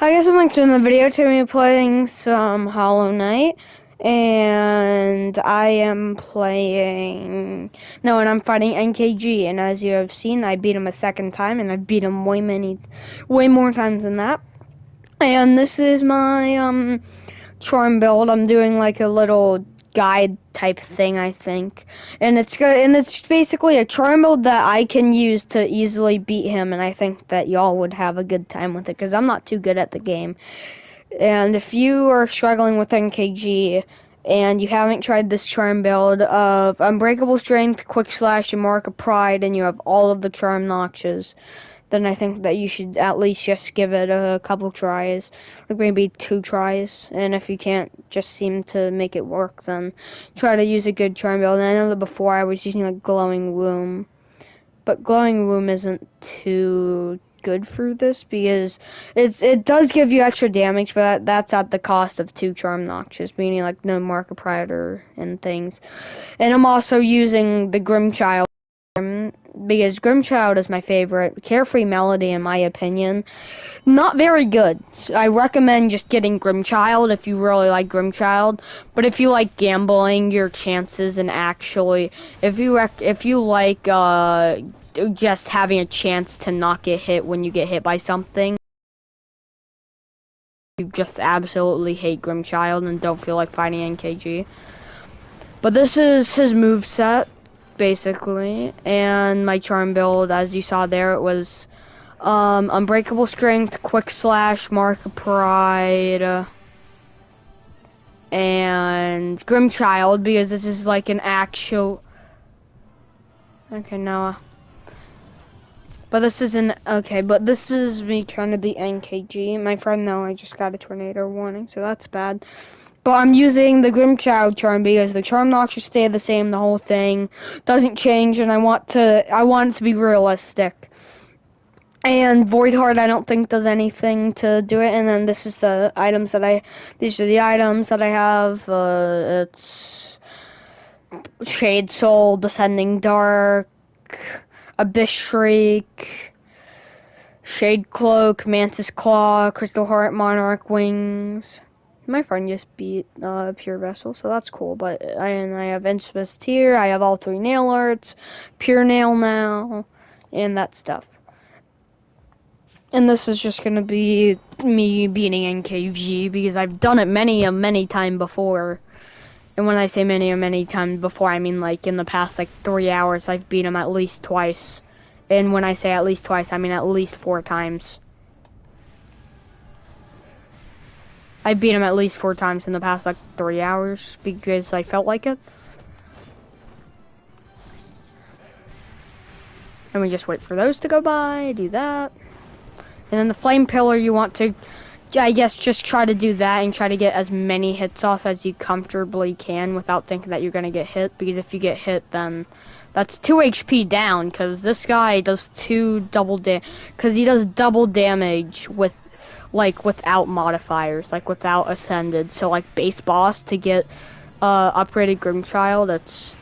I guess I'm back to the video to me playing some Hollow Knight, and I am playing. No, and I'm fighting NKG, and as you have seen, I beat him a second time, and I beat him way more times than that. And this is my charm build. I'm doing like a little guide type thing, I think, and it's good. And it's basically a charm build that I can use to easily beat him. And I think that y'all would have a good time with it because I'm not too good at the game. And if you are struggling with NKG and you haven't tried this charm build of Unbreakable Strength, Quick Slash, and Mark of Pride, and you have all of the charm notches, then I think that you should at least just give it a couple tries, like maybe 2 tries. And if you can't just seem to make it work, then try to use a good charm build. And I know that before I was using like Glowing Womb, but Glowing Womb isn't too good for this because it does give you extra damage, but that's at the cost of 2 charm notches, meaning like no Mark of Pride and things. And I'm also using the Grimchild because Grimchild is my favorite. Carefree Melody, in my opinion, not very good. So I recommend just getting Grimchild if you really like Grimchild. But if you like gambling your chances and actually, if you like just having a chance to not get hit when you get hit by something, you just absolutely hate Grimchild and don't feel like fighting NKG. But this is his moveset, basically, and my charm build, as you saw there, it was Unbreakable Strength, Quick Slash, Mark of Pride, and Grimchild, because this is like an actual... Okay, Noah. But this isn't... Okay, but this is me trying to beat NKG. My friend Noah just got a tornado warning, so that's bad. But I'm using the Grimchild charm because the charm notches stay the same, the whole thing doesn't change, and I want it to be realistic. And Void Heart I don't think does anything to do it. And then these are the items that I have. It's Shade Soul, Descending Dark, Abyss Shriek, Shade Cloak, Mantis Claw, Crystal Heart, Monarch Wings. My friend just beat Pure Vessel, so that's cool. But I have Infamous Tear, I have all 3 nail arts, Pure Nail now, and that stuff. And this is just gonna be me beating NKG because I've done it many time before. And when I say many times before, I mean like in the past like 3 hours I've beat him at least twice. And when I say at least twice, I mean at least 4 times. I beat him at least 4 times in the past like 3 hours because I felt like it. And we just wait for those to go by, do that. And then the Flame Pillar, you want to, I guess, just try to do that and try to get as many hits off as you comfortably can without thinking that you're going to get hit. Because if you get hit, then that's 2 HP down. Because this guy does because he does double damage with, like, without modifiers, like without Ascended. So, like, base boss to get upgraded Grimchild, it's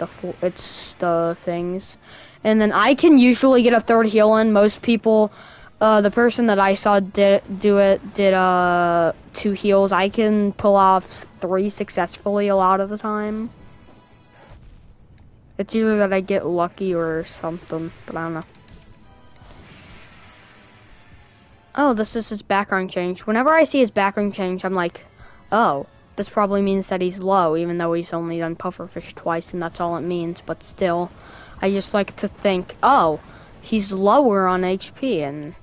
the things. And then I can usually get a 3rd heal in. Most people... the person that I saw did 2 heals. I can pull off 3 successfully a lot of the time. It's either that I get lucky or something, but I don't know. Oh, this is his background change. Whenever I see his background change, I'm like, oh, this probably means that he's low, even though he's only done pufferfish twice, and that's all it means. But still, I just like to think, oh, he's lower on HP, and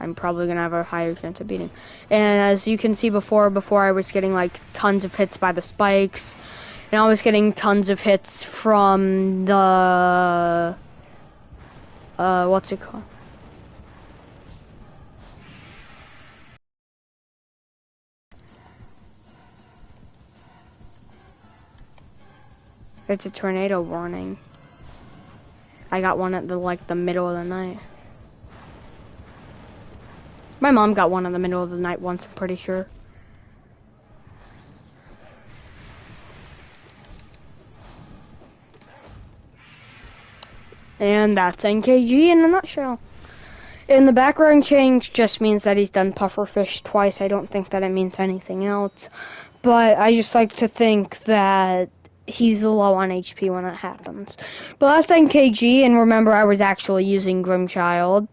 I'm probably gonna have a higher chance of beating. And as you can see before I was getting like tons of hits by the spikes, and I was getting tons of hits from the what's it called? It's a tornado warning. I got one at the middle of the night. My mom got one in the middle of the night once, I'm pretty sure. And that's NKG in a nutshell. And the background change just means that he's done pufferfish twice. I don't think that it means anything else. But I just like to think that he's low on HP when it happens. But that's NKG, and remember I was actually using Grimchild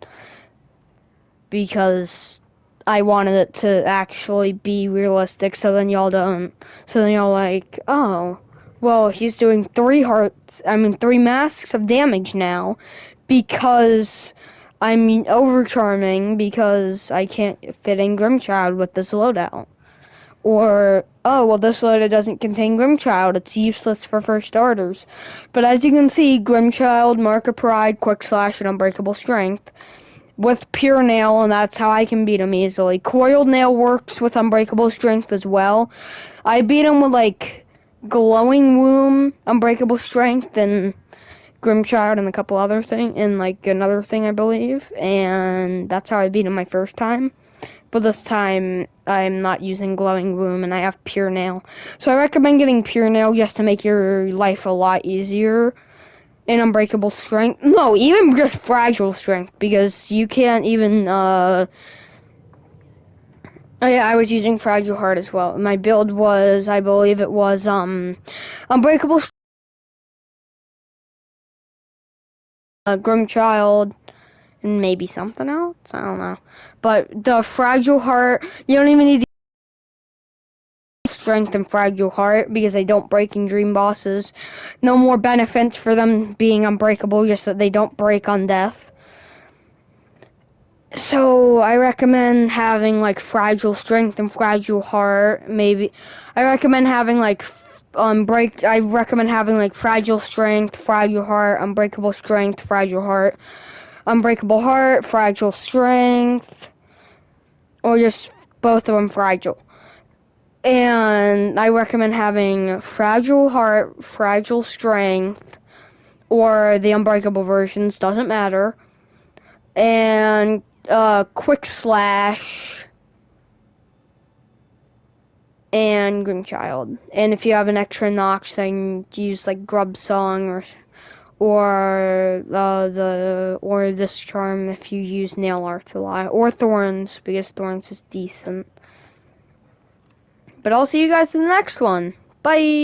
because I wanted it to actually be realistic, so then y'all like, oh, well, he's doing 3 masks of damage now because I'm over-charming because I can't fit in Grimchild with this loadout. Or, oh, well, this loadout doesn't contain Grimchild, it's useless for first starters. But as you can see, Grimchild, Mark of Pride, Quick Slash, and Unbreakable Strength with Pure Nail, and that's how I can beat him easily. Coiled Nail works with Unbreakable Strength as well. I beat him with, like, Glowing Womb, Unbreakable Strength, and Grimchild, and a couple other things, and, like, another thing, I believe. And that's how I beat him my first time. But this time, I'm not using Glowing Womb, and I have Pure Nail. So I recommend getting Pure Nail just to make your life a lot easier. And Unbreakable Strength. No, even just Fragile Strength, because you can't even, Oh yeah, I was using Fragile Heart as well. My build was, I believe it was, Unbreakable Grimchild, and maybe something else? I don't know. But the Fragile Heart, you don't even need Strength and Fragile Heart because they don't break in Dream Bosses. No more benefits for them being unbreakable, just that they don't break on death. So I recommend having like Fragile Strength and Fragile Heart. Maybe I recommend having like I recommend having like Fragile Strength, Fragile Heart, Unbreakable Strength, Fragile Heart, Unbreakable Heart, Fragile Strength, or just both of them Fragile. And I recommend having Fragile Heart, Fragile Strength, or the Unbreakable versions, doesn't matter. And Quick Slash and Grimchild. And if you have an extra Nox, then use like Grub Song or this charm if you use Nail Arts a lot, or Thorns because Thorns is decent. But I'll see you guys in the next one. Bye!